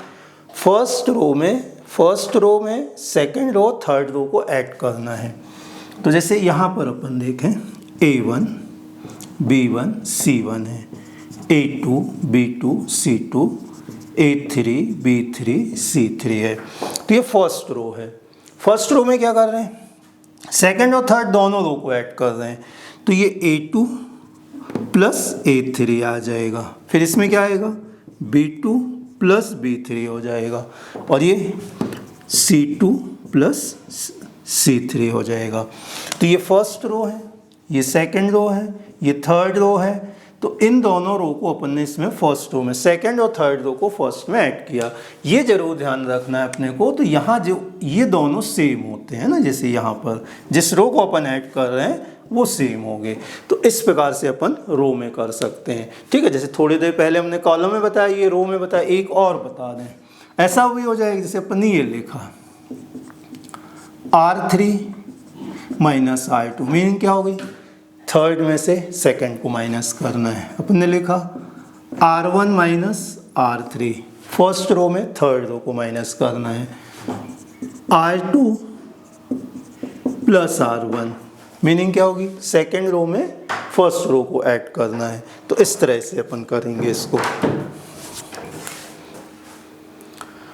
फर्स्ट रो में सेकंड रो थर्ड रो को ऐड करना है। तो जैसे यहाँ पर अपन देखें A1 B1 C1 है, A2 B2 C2, A3 B3 C3 है। तो ये फर्स्ट रो है। फर्स्ट रो में क्या कर रहे हैं, सेकंड और थर्ड दोनों रो को ऐड कर रहे हैं, तो ये A2 प्लस A3 आ जाएगा। फिर इसमें क्या आएगा, B2 प्लस B3 हो जाएगा, और ये C2 प्लस C3 हो जाएगा। तो ये फर्स्ट रो है, ये सेकंड रो है, ये थर्ड रो है। तो इन दोनों रो को अपन ने इसमें फर्स्ट रो में, सेकंड और थर्ड रो को फर्स्ट में ऐड किया। ये जरूर ध्यान रखना है अपने को। तो यहाँ जो ये दोनों सेम होते हैं ना, जैसे यहाँ पर जिस रो को अपन ऐड कर रहे हैं वो सेम हो गए। तो इस प्रकार से अपन रो में कर सकते हैं। ठीक है, जैसे थोड़ी देर पहले हमने कॉलम में बताया, ये रो में बताया। एक और बता दें, ऐसा भी हो जाएगा जैसे अपन ने ये लिखा R3 माइनस R2, मीनिंग क्या हो गई, थर्ड में से सेकंड को माइनस करना है। अपन ने लिखा R1 माइनस R3, फर्स्ट रो में थर्ड रो को माइनस करना है। R2 प्लस R1, मीनिंग क्या होगी, सेकंड रो में फर्स्ट रो को ऐड करना है। तो इस तरह से अपन करेंगे इसको।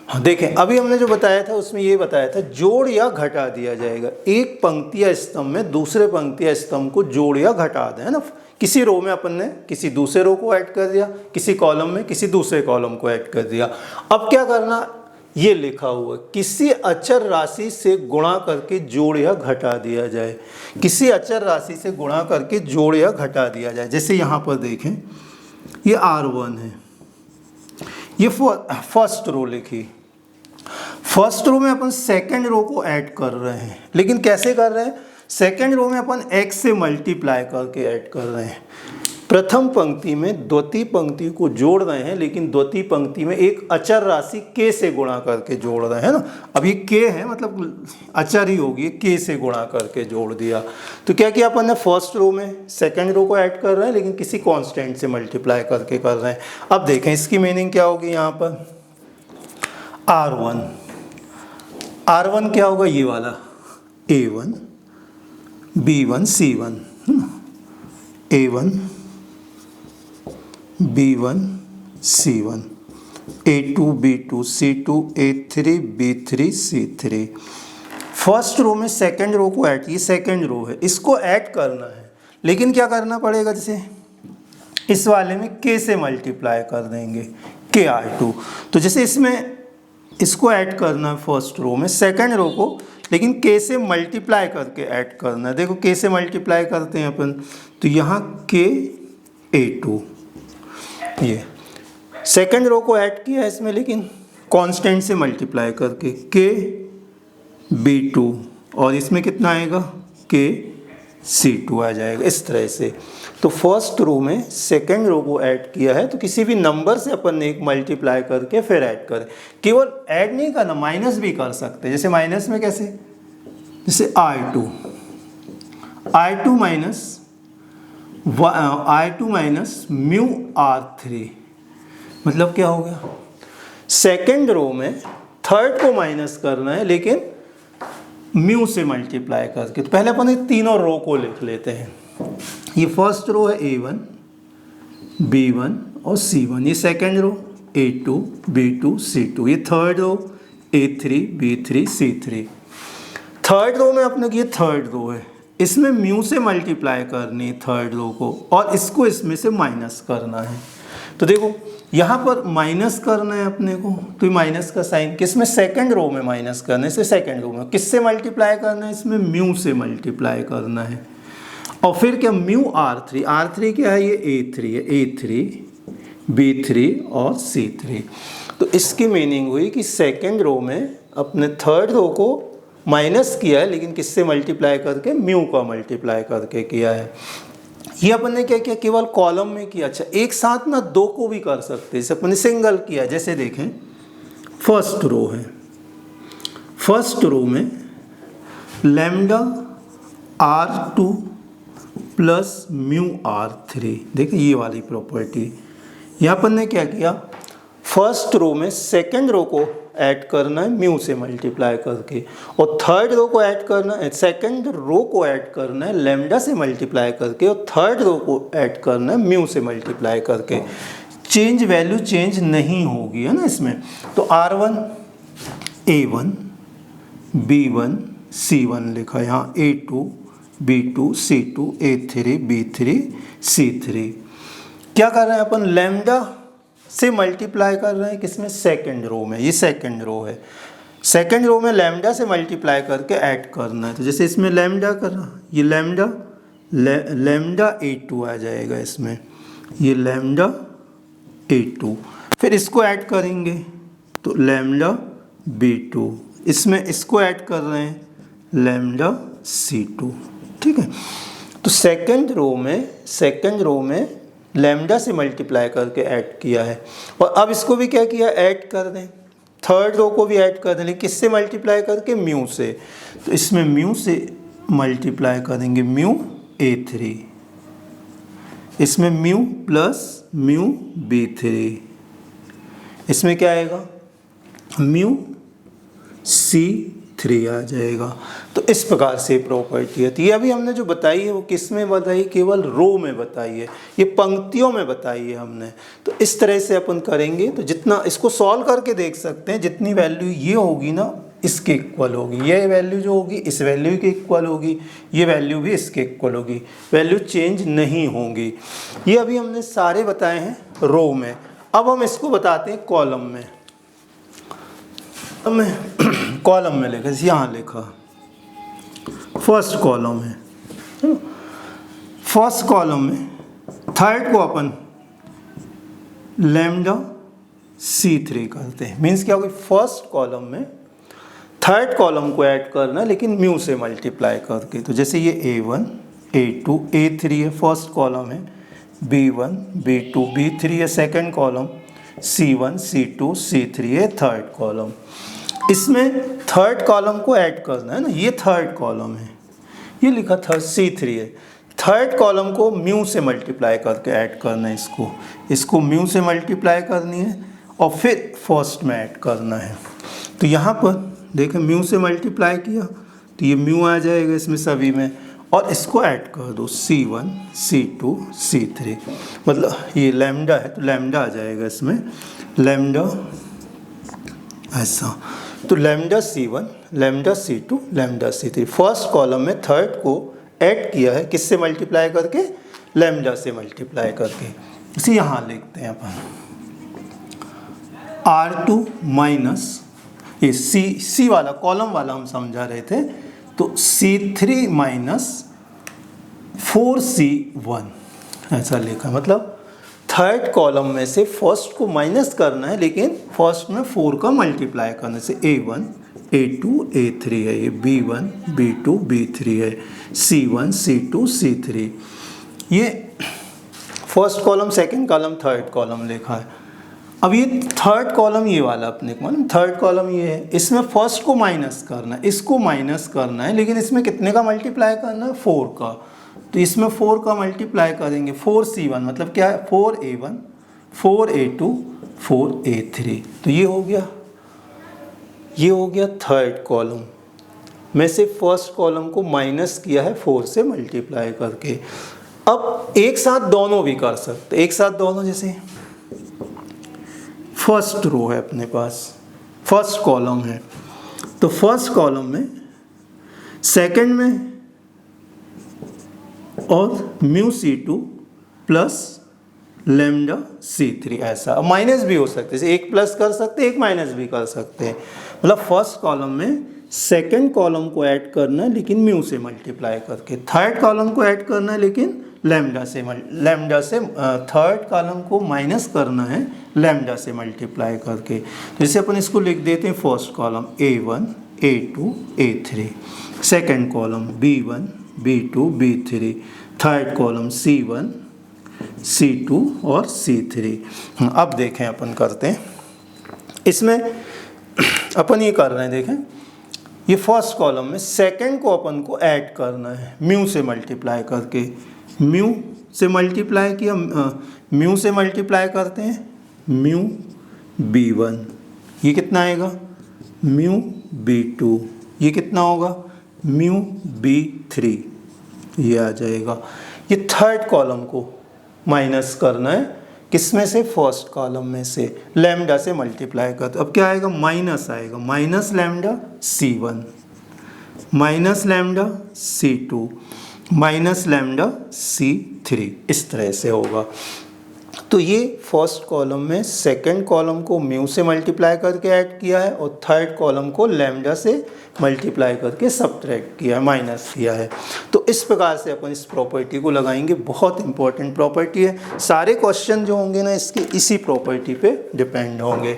हाँ देखें, अभी हमने जो बताया था उसमें ये बताया था जोड़ या घटा दिया जाएगा। एक पंक्ति या स्तंभ में दूसरे पंक्ति या स्तंभ को जोड़ या घटा दें, है ना। किसी रो में अपन ने किसी दूसरे रो को ऐड कर दिया, किसी कॉलम में किसी दूसरे कॉलम को ऐड कर दिया। अब क्या करना, ये लिखा हुआ किसी अचर राशि से गुणा करके जोड़ या घटा दिया जाए। किसी अचर राशि से गुणा करके जोड़ या घटा दिया जाए। जैसे यहाँ पर देखें, ये R1 है, ये फर्स्ट रो लिखी। फर्स्ट रो में अपन सेकंड रो को ऐड कर रहे हैं, लेकिन कैसे कर रहे हैं, सेकंड रो में अपन x से मल्टीप्लाई करके ऐड कर रहे हैं। प्रथम पंक्ति में द्वितीय पंक्ति को जोड़ रहे हैं, लेकिन द्वितीय पंक्ति में एक अचर राशि k से गुणा करके जोड़ रहे हैं ना। अब ये k है, मतलब अचर ही होगी, k से गुणा करके जोड़ दिया। तो क्या किया अपन ने, फर्स्ट रो में सेकंड रो को ऐड कर रहे हैं, लेकिन किसी कांस्टेंट से मल्टीप्लाई करके कर रहे हैं। अब देखें इसकी मीनिंग क्या होगी, यहाँ पर R1 क्या होगा, ये वाला A1 B1 C1, A1 B1 C1, A2 B2 C2, A3 B3 C3। First row में सेकंड रो को ऐड, ये सेकंड रो है, इसको ऐड करना है, लेकिन क्या करना पड़ेगा, जैसे इस वाले में k से मल्टीप्लाई कर देंगे, k R2। तो जैसे इसमें इसको ऐड करना है फर्स्ट रो में, सेकंड रो को, लेकिन k से मल्टीप्लाई करके ऐड करना है। देखो k से मल्टीप्लाई करते हैं अपन, तो यहाँ k A2, ये सेकंड रो को ऐड किया है इसमें, लेकिन कांस्टेंट से मल्टीप्लाई करके k B2 और इसमें कितना आएगा के C2 आ जाएगा इस तरह से। तो फर्स्ट रो में सेकेंड रो को ऐड किया है, तो किसी भी नंबर से अपन ने एक मल्टीप्लाई करके फिर ऐड करें। केवल ऐड नहीं करना, माइनस भी कर सकते हैं। जैसे माइनस में कैसे, जैसे I2 माइनस म्यू R3, मतलब क्या हो गया, सेकेंड रो में थर्ड को माइनस करना है लेकिन म्यू से मल्टीप्लाई करके। तो पहले अपन ये तीनों रो को लिख लेते हैं। ये फर्स्ट रो है A1, B1 और C1, ये second row A2, B2, C2, ये third row A3, B3, C3। Third row में अपने की ये थर्ड रो है, इसमें म्यू से मल्टीप्लाई करनी है थर्ड रो को, और इसको इसमें से माइनस करना है। तो देखो यहाँ पर माइनस करना है अपने को, तो ये माइनस का साइन किस में, सेकंड रो में माइनस करना है, इसे सेकंड रो में किससे मल्टीप्लाई करना है, इसमें म्यू से मल्टीप्लाई करना है। और फिर क्या, म्यू R3 क्या है, ये A3 है, A3, B3 और C3। तो इसकी मीनिंग हुई कि सेकंड रो में अपने थर्ड रो को माइनस किया है लेकिन किससे मल्टीप्लाई करके, म्यू का मल्टीप्लाई करके किया है। ये अपन ने क्या किया, केवल कॉलम में किया। अच्छा, एक साथ ना दो को भी कर सकते हैं, जैसे अपन ने सिंगल किया। जैसे देखें फर्स्ट रो है, फर्स्ट रो में lambda R2 plus mu R3, देखिए ये वाली प्रॉपर्टी। यहाँ अपन ने क्या किया, फर्स्ट रो में सेकंड रो को ऐड करना है म्यू से मल्टीप्लाई करके, और थर्ड रो को ऐड करना है, सेकंड रो को ऐड करना है लैम्डा से मल्टीप्लाई करके, और थर्ड रो को ऐड करना है म्यू से मल्टीप्लाई करके। चेंज, वैल्यू चेंज नहीं होगी, है ना इसमें। तो R1 A1 B1 C1 लिखा यहाँ, A2 B2 C2 A3 B3 C3। क्या कर रहे हैं अपन, लैम्डा से मल्टीप्लाई कर रहे हैं किसमें, सेकंड रो में। ये सेकंड रो है, सेकंड रो में लैम्डा से मल्टीप्लाई करके ऐड करना है। तो जैसे इसमें लैम्डा कर रहा, ये लैम्डा A2 आ जाएगा इसमें, ये लैम्डा A2। फिर इसको ऐड करेंगे तो लैम्डा B2, इसमें इसको ऐड कर रहे हैं लैम्डा C2, ठीक है। तो सेकंड रो में लैम्डा से मल्टीप्लाई करके ऐड किया है, और अब इसको भी क्या किया, ऐड कर दें, थर्ड रो को भी ऐड कर दें, लेकिन किससे मल्टीप्लाई करके, म्यू से। तो इसमें म्यू से मल्टीप्लाई करेंगे, म्यू A3, इसमें म्यू प्लस म्यू B3, इसमें क्या आएगा, म्यू C3 आ जाएगा। तो इस प्रकार से प्रॉपर्टी है। तो ये अभी हमने जो बताई है वो किस में बताई, केवल रो में बताई है, ये पंक्तियों में बताई है हमने। तो इस तरह से अपन करेंगे, तो जितना इसको सॉल्व करके देख सकते हैं, जितनी वैल्यू ये होगी ना इसके इक्वल होगी, ये वैल्यू जो होगी इस वैल्यू के इक्वल होगी, ये वैल्यू भी इसके इक्वल होगी, वैल्यू चेंज नहीं होंगी। ये अभी हमने सारे बताए हैं रो में। अब हम इसको बताते हैं कॉलम में। अब मैं कॉलम में लिखा, यहाँ लिखा फर्स्ट कॉलम है, फर्स्ट कॉलम में थर्ड को अपन लैम्डा C3 करते हैं। मीन्स क्या होगी, फर्स्ट कॉलम में थर्ड कॉलम को ऐड करना लेकिन म्यू से मल्टीप्लाई करके। तो जैसे ये A1 A2 A3 है फर्स्ट कॉलम है, B1 B2 B3 है second column, C1 C2 C3 है थर्ड कॉलम। इसमें थर्ड कॉलम को ऐड करना है ना, ये थर्ड कॉलम है, ये लिखा था C3 है। थर्ड कॉलम को म्यू से मल्टीप्लाई करके ऐड करना है, इसको म्यू से मल्टीप्लाई करनी है और फिर फर्स्ट में ऐड करना है। तो यहाँ पर देखें म्यू से मल्टीप्लाई किया तो ये म्यू आ जाएगा इसमें सभी में, और इसको ऐड कर दो C1 C2 C3, मतलब ये लैम्डा है तो लैम्डा आ जाएगा इसमें, लैम्डा ऐसा। तो lambda C1 lambda C2 lambda C3, first column में थर्ड को ऐड किया है किससे मल्टीप्लाई करके, लैम्डा से मल्टीप्लाई करके। इसे यहाँ लिखते हैं अपन R2 माइनस ये C वाला कॉलम वाला हम समझा रहे थे, तो C3 माइनस 4C1 ऐसा लिखा, मतलब थर्ड कॉलम में से फर्स्ट को माइनस करना है लेकिन फर्स्ट में 4 का मल्टीप्लाई करने से A1 A2 A3 है, ये B1 B2 B3 है, C1 C2 C3। ये first column, second column, third column लिखा है। अब ये थर्ड कॉलम ये वाला अपने को मालूम, थर्ड कॉलम ये है, इसमें फर्स्ट को माइनस करना है, इसको माइनस करना है, लेकिन इसमें कितने का मल्टीप्लाई करना है, 4 का। तो इसमें 4 का मल्टीप्लाई करेंगे, 4C1 मतलब क्या है, 4A1 4A2 4A3। तो ये हो गया थर्ड कॉलम में से फर्स्ट कॉलम को माइनस किया है 4 से मल्टीप्लाई करके। अब एक साथ दोनों भी कर सकते, एक साथ दोनों, जैसे फर्स्ट रो है अपने पास, फर्स्ट कॉलम है, तो फर्स्ट कॉलम में सेकंड में और mu C2 plus lambda C3 ऐसा। माइनस भी हो सकते हैं, एक प्लस कर सकते हैं, एक माइनस भी कर सकते हैं। मतलब फर्स्ट कॉलम में सेकंड कॉलम को ऐड करना है लेकिन म्यू से मल्टीप्लाई करके, थर्ड कॉलम को ऐड करना है लेकिन लेमडा से थर्ड कॉलम को माइनस करना है लेमडा से मल्टीप्लाई करके। जैसे अपन इसको लिख देते हैं, first column A1 A2 A3, second column B1 B2 B3, third column C1 C2 और C3। अब देखें अपन करते हैं, इसमें अपन ये कर रहे हैं, देखें ये फर्स्ट कॉलम में सेकंड को अपन को ऐड करना है म्यू से मल्टीप्लाई करके। म्यू से मल्टीप्लाई किया, म्यू से मल्टीप्लाई करते हैं, म्यू B1 ये कितना आएगा, म्यू B2 ये कितना होगा, म्यू B3 ये आ जाएगा। ये थर्ड कॉलम को माइनस करना है, किसमें से, फर्स्ट कॉलम में से, लैम्डा से मल्टीप्लाई करते। अब क्या आएगा, माइनस आएगा, minus lambda C1 minus lambda C2 minus lambda C3, इस तरह से होगा। तो ये फर्स्ट कॉलम में सेकंड कॉलम को म्यू से मल्टीप्लाई करके ऐड किया है और थर्ड कॉलम को लैम्डा से मल्टीप्लाई करके सब्ट्रैक्ट किया है, माइनस किया है। तो इस प्रकार से अपन इस प्रॉपर्टी को लगाएंगे, बहुत इंपॉर्टेंट प्रॉपर्टी है। सारे क्वेश्चन जो होंगे ना इसके इसी प्रॉपर्टी पे डिपेंड होंगे।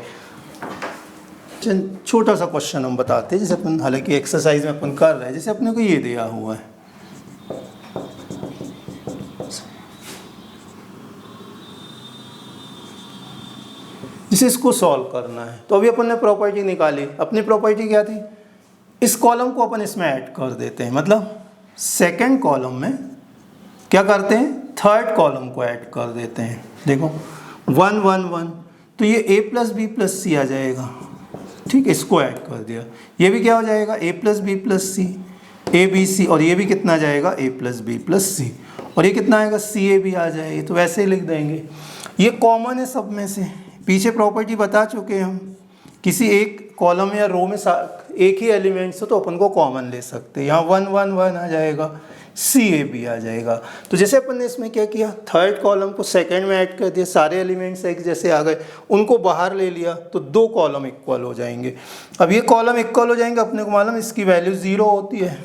छोटा सा क्वेश्चन हम बताते हैं, जैसे अपन हालांकि एक्सरसाइज में अपन कर रहे हैं, जैसे अपने को ये दिया हुआ है, जिसे इसको सॉल्व करना है। तो अभी अपन ने प्रॉपर्टी निकाली, अपनी प्रॉपर्टी क्या थी, इस कॉलम को अपन इसमें ऐड कर देते हैं, मतलब सेकंड कॉलम में क्या करते हैं, थर्ड कॉलम को ऐड कर देते हैं। देखो 1 1 1, तो ये a प्लस बी प्लस सी आ जाएगा, ठीक है, इसको ऐड कर दिया। ये भी क्या हो जाएगा, a plus B plus C, A B C, और ये भी कितना जाएगा, a plus B plus C, और ये कितना आएगा, सी ए भी आ जाएगी। तो वैसे ही लिख देंगे, ये कॉमन है सब में से। पीछे प्रॉपर्टी बता चुके हैं हम, किसी एक कॉलम या रो में एक ही एलिमेंट से तो अपन को कॉमन ले सकते हैं। यहाँ 1 1 1 आ जाएगा, सी ए भी आ जाएगा। तो जैसे अपन ने इसमें क्या किया, थर्ड कॉलम को सेकंड में ऐड कर दिया, सारे एलिमेंट्स एक जैसे आ गए, उनको बाहर ले लिया, तो 2 कॉलम इक्वल हो जाएंगे। अब ये कॉलम इक्वल हो जाएंगे, अपने को मालूम इसकी वैल्यू 0 होती है,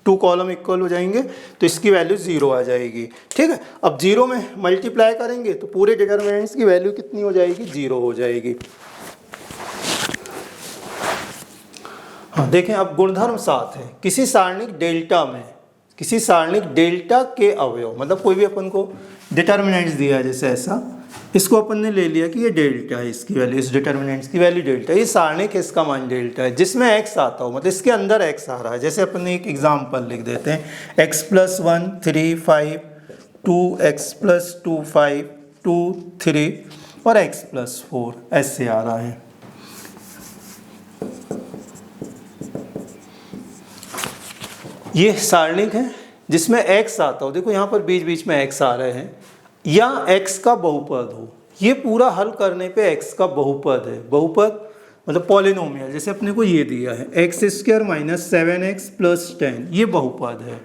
2 कॉलम इक्वल हो जाएंगे तो इसकी वैल्यू 0 आ जाएगी, ठीक है। अब 0 में मल्टीप्लाई करेंगे तो पूरे डिटरमिनेंट्स की वैल्यू कितनी हो जाएगी, 0 हो जाएगी। हाँ देखें, अब गुणधर्म 7 है, किसी सारणिक डेल्टा में, किसी सारणिक डेल्टा के अवयव, मतलब कोई भी अपन को डिटरमिनेंट्स दिया है जैसे ऐसा, इसको अपन ने ले लिया कि ये डेल्टा है, इसकी वैल्यू, इस डिटरमिनेंट्स की वैल्यू डेल्टा है, ये सारणिक है, इसका मान डेल्टा है, जिसमें x आता हो, मतलब इसके अंदर x आ रहा है। जैसे अपन ने एक एग्जांपल लिख देते हैं, x + 1 3 5 2x + 2 5 2 3 और x + 4 ऐसे आ रहा है। ये सारणिक है जिसमें x आता हो, देखो यहाँ पर बीच बीच में x आ रहे हैं, या x का बहुपद हो। ये पूरा हल करने पे x का बहुपद है, बहुपद मतलब पॉलिनोमियल, जैसे अपने को ये दिया है x² - 7x + 10, ये बहुपद है,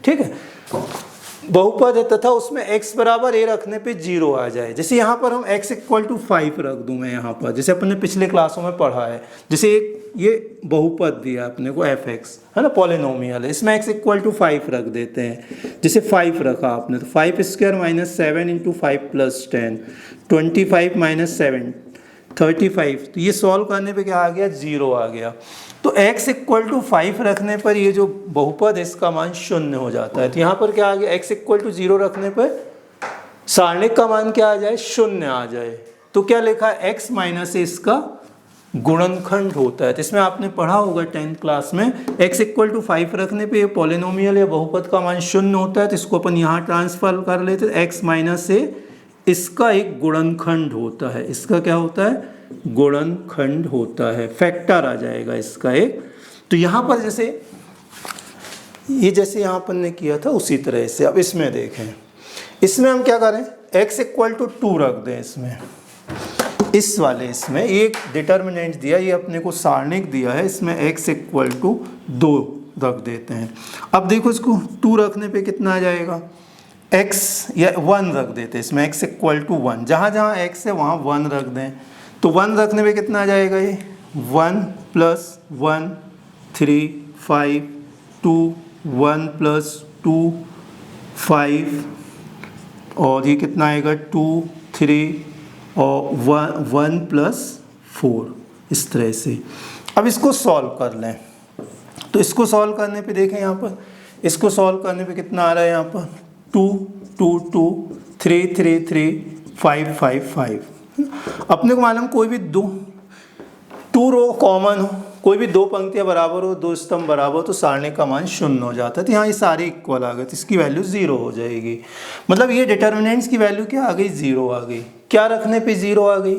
ठीक है, बहुपद है, तथा उसमें x बराबर a रखने पे 0 आ जाए। जैसे यहाँ पर हम x = 5 रख दूँ मैं यहाँ पर, जैसे अपने पिछले क्लासों में पढ़ा है, जैसे एक ये बहुपद दिया अपने को fx है ना, पॉलिनोमियल है, इसमें x = 5 रख देते हैं। जैसे 5 रखा आपने तो 5² - 7 × 5 + 10 25 - 7 35। तो ये सॉल्व करने पे क्या आ गया, 0 आ गया। तो x इक्वल टू 5 रखने पर ये जो बहुपद है इसका मान 0 हो जाता है। तो यहाँ पर क्या आ गया, x इक्वल टू 0 रखने पर सारणिक का मान क्या आ जाए, 0 आ जाए। तो क्या लिखा है, x माइनस इसका गुणनखंड होता है। तो इसमें आपने पढ़ा होगा 10th क्लास में, x इक्वल टू 5 रखने पे ये पॉलिनोमियल या बहुपद का मान 0 होता है। तो इसको अपन यहाँ ट्रांसफर कर लेते हैं, x माइनस से इसका एक गुणनखंड होता है। इसका क्या होता है, गुणनखंड होता है, फैक्टर आ जाएगा इसका एक। तो यहाँ पर जैसे यहाँ अपन ने किया था उसी तरह से अब इसमें देखें, इसमें हम क्या करें, x इक्वल टू 2 रख दें। इसमें इस वाले इसमें एक डिटर्मिनेंट दिया, ये अपने को सारणिक दिया है, इसमें x इक्वल टू 2 रख देते हैं। अब देखो इसको 2 रखने पे कितना आ जाएगा, x या 1 रख देते हैं इसमें, x इक्वल टू 1, जहाँ जहाँ x है वहाँ 1 रख दें। तो 1 रखने पे कितना आ जाएगा, ये 1 प्लस 1 3 5 2 1 प्लस 2 5 और ये कितना आएगा 2 3 और 1 प्लस 4, इस तरह से। अब इसको सॉल्व कर लें। तो इसको सॉल्व करने पे देखें, यहाँ पर इसको सॉल्व करने पे कितना आ रहा है, यहाँ पर 2 2 2 3 3 3 5 5 5। अपने को मालूम कोई भी 2 रो कॉमन हो, कोई भी 2 पंक्तियाँ बराबर हो, 2 स्तंभ बराबर हो, तो सारणिक का मान 0 हो जाता है। तो यहाँ ये सारे इक्वल आ गए, तो इसकी वैल्यू 0 हो जाएगी। मतलब ये डिटर्मिनेंट्स की वैल्यू क्या आ गई, 0 आ गई। क्या रखने पे 0 आ गई,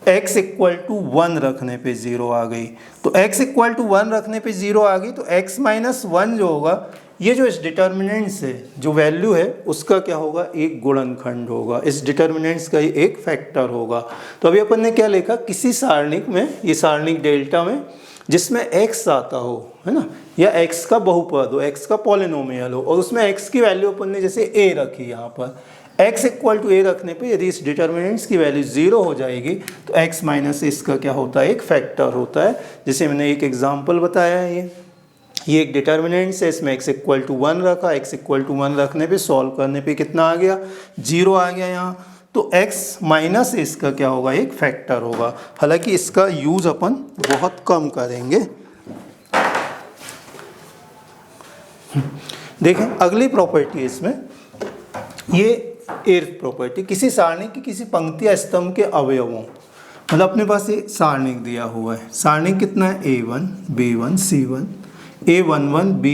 x इक्वल टू 1 रखने पे 0 आ गई। तो x इक्वल टू 1 रखने पे 0 आ गई, तो x माइनस 1 जो होगा, ये जो इस डिटर्मिनेंट्स है जो वैल्यू है उसका क्या होगा, एक गुणनखंड होगा, इस डिटर्मिनेंट्स का एक फैक्टर होगा। तो अभी अपन ने क्या लिखा, किसी सारणिक में, ये सारणिक डेल्टा में जिसमें x आता हो, है ना, या x का बहुपद हो, x का पॉलिनोमियल हो, और उसमें x की वैल्यू अपन ने जैसे a रखी, यहाँ पर x इक्वल टू a रखने पे यदि इस डिटर्मिनेंट्स की वैल्यू 0 हो जाएगी तो x माइनस इसका क्या होता है, एक फैक्टर होता है। जैसे मैंने एक एग्जांपल बताया है, ये एक डिटर्मिनेंट्स है, इसमें x इक्वल टू 1 रखा, x इक्वल टू 1 रखने पे सॉल्व करने पे कितना आ गया, 0 आ गया यहाँ। तो x माइनस इसका क्या होगा, एक फैक्टर होगा। हालांकि इसका यूज अपन बहुत कम करेंगे। देखें अगली प्रॉपर्टी है इसमें, ये एर्थ प्रॉपर्टी, किसी सारणी की किसी पंक्ति या स्तंभ के अवयवों, मतलब अपने पास ये सारणिक दिया हुआ है, सारणिक कितना है, A1 B1 C1 A11 B,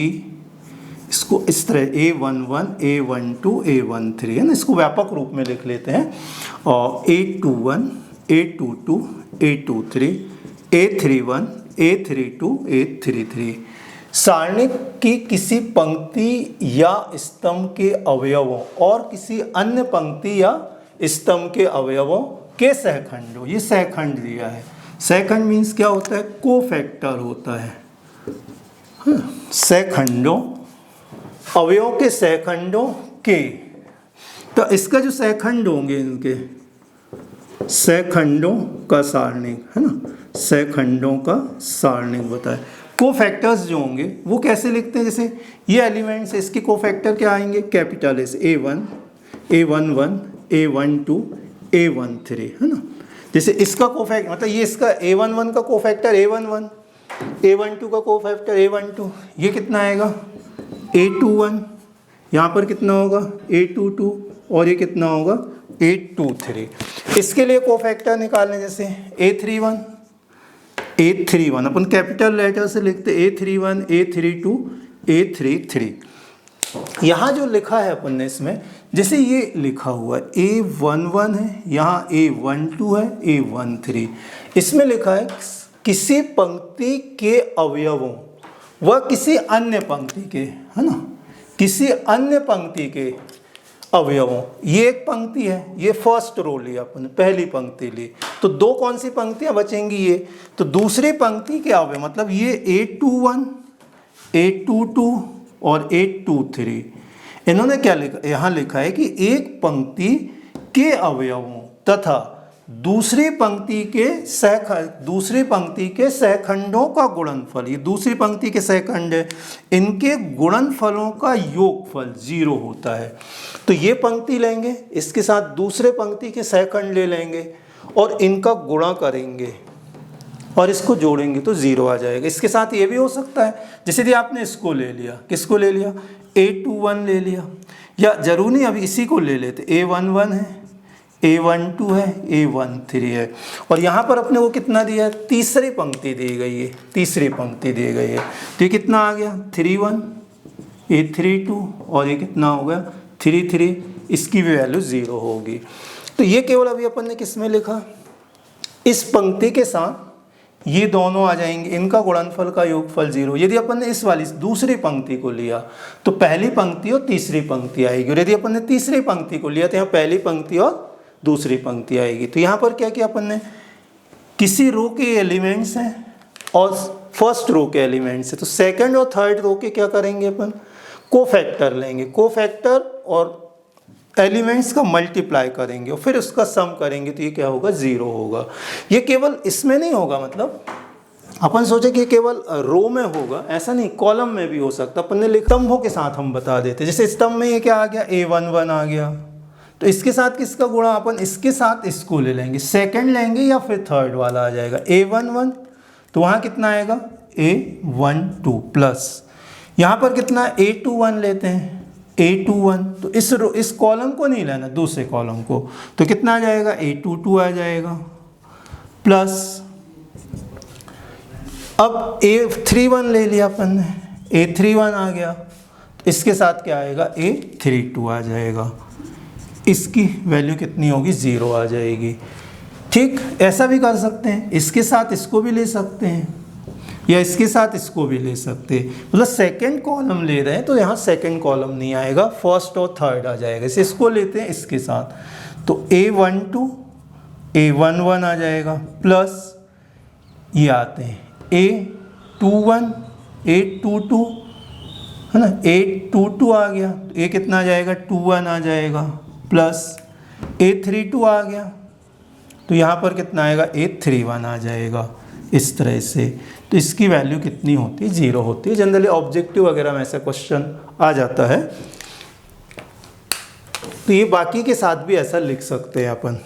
इसको इस तरह A11 A12 A13 है ना, इसको व्यापक रूप में लिख लेते हैं। और A21 A22 A23 A31 A32 A33। सारणिक की किसी पंक्ति या स्तंभ के अवयवों और किसी अन्य पंक्ति या स्तंभ के अवयवों के सहखंडों, ये सहखंड दिया है। सहखंड मीन्स क्या होता है, कोफैक्टर होता है। सहखंडों, अवयवों के सहखंडों के, तो इसका जो सहखंड होंगे, इनके सहखंडों का सारणिक, है ना, सहखंडों का सारणिक बताए। कोफैक्टर्स जो होंगे वो कैसे लिखते हैं, जैसे ये एलिमेंट्स, इसके कोफैक्टर क्या आएंगे, capital S, A1 A11 A12 A13, है ना। जैसे इसका कोफैक्टर, मतलब ये इसका A11 का कोफैक्टर A11, A12 का कोफैक्टर A12, ये कितना आएगा A21, यहाँ पर कितना होगा A22, और ये कितना होगा A23। इसके लिए कोफैक्टर निकालने, जैसे A31 अपन कैपिटल लेटर से लिखते A31 A32 A33। यहाँ जो लिखा है अपन ने इसमें, जैसे ये लिखा हुआ है A11 है, यहाँ A12 है A13, इसमें लिखा है किसी पंक्ति के अवयवों व किसी अन्य पंक्ति के, है ना, किसी अन्य पंक्ति के अवयवों। ये एक पंक्ति है, ये फर्स्ट रो ली अपन, पहली पंक्ति ली, तो दो कौन सी पंक्तियां बचेंगी, ये तो दूसरी पंक्ति के अवयव, मतलब ये A21 A22 और A23। इन्होंने क्या लिखा, यहाँ लिखा है कि एक पंक्ति के अवयवों तथा दूसरी पंक्ति के सहखंडों का गुणनफल, ये दूसरी पंक्ति के सहखंड है, इनके गुणनफलों का योगफल 0 होता है। तो ये पंक्ति लेंगे, इसके साथ दूसरे पंक्ति के सहखंड ले लेंगे, और इनका गुणा करेंगे और इसको जोड़ेंगे तो 0 आ जाएगा। इसके साथ ये भी हो सकता है, जैसे कि आपने इसको ले लिया, किसको ले लिया, A21 ले लिया, या जरूर नहीं अभी इसी को ले लेते, A11 है, A12 है, A13 है, और यहाँ पर अपने को कितना दिया है, तीसरी पंक्ति दी गई है, तीसरी पंक्ति दी गई है, तो ये कितना आ गया 31, A32, और ये कितना हो गया 33, इसकी भी वैल्यू 0 होगी। तो ये केवल अभी अपन ने किस में लिखा, इस पंक्ति के साथ ये दोनों आ जाएंगे, इनका गुणनफल का योगफल 0। यदि अपन ने इस वाली दूसरी पंक्ति को लिया तो पहली पंक्ति और तीसरी पंक्ति आएगी, और यदि अपन ने तीसरी पंक्ति को लिया तो यहाँ पहली पंक्ति और दूसरी पंक्ति आएगी। तो यहाँ पर क्या किया अपन ने, किसी रो के एलिमेंट्स हैं और फर्स्ट रो के एलिमेंट्स हैं, तो सेकंड और थर्ड रो के क्या करेंगे अपन, कोफैक्टर लेंगे, कोफैक्टर और एलिमेंट्स का मल्टीप्लाई करेंगे और फिर उसका सम करेंगे, तो ये क्या होगा 0 होगा। ये केवल इसमें नहीं होगा, मतलब अपन सोचे कि केवल रो में होगा, ऐसा नहीं, कॉलम में भी हो सकता। अपन ने लिखा स्तंभों के साथ हम बता देते, जैसे स्तंभ में ये क्या आ गया, A11 आ गया, तो इसके साथ किसका गुणा, अपन इसके साथ इसको ले लेंगे, सेकंड लेंगे या फिर थर्ड वाला आ जाएगा A11, तो वहाँ कितना आएगा A12 प्लस यहाँ पर कितना A21 लेते हैं, A21, तो इस कॉलम को नहीं लेना, दूसरे कॉलम को, तो कितना आ जाएगा A22 आ जाएगा, प्लस अब A31 ले लिया अपन ने, A31 आ गया, तो इसके साथ क्या आएगा A32 आ जाएगा, इसकी वैल्यू कितनी होगी 0 आ जाएगी। ठीक, ऐसा भी कर सकते हैं, इसके साथ इसको भी ले सकते हैं या इसके साथ इसको भी ले सकते हैं, मतलब सेकंड कॉलम ले रहे हैं तो यहाँ सेकंड कॉलम नहीं आएगा, फर्स्ट और थर्ड आ जाएगा। इसे इसको लेते हैं इसके साथ, तो A12 A11 आ जाएगा, प्लस ये आते हैं A21 A22 है ना, A22 आ गया, तो ये कितना आ जाएगा 21 आ जाएगा, प्लस A32 आ गया, तो यहाँ पर कितना आएगा A31 आ जाएगा, इस तरह से। तो इसकी वैल्यू कितनी होती है 0 होती है। जनरली ऑब्जेक्टिव वगैरह में ऐसा क्वेश्चन आ जाता है, तो ये बाकी के साथ भी ऐसा लिख सकते हैं अपन।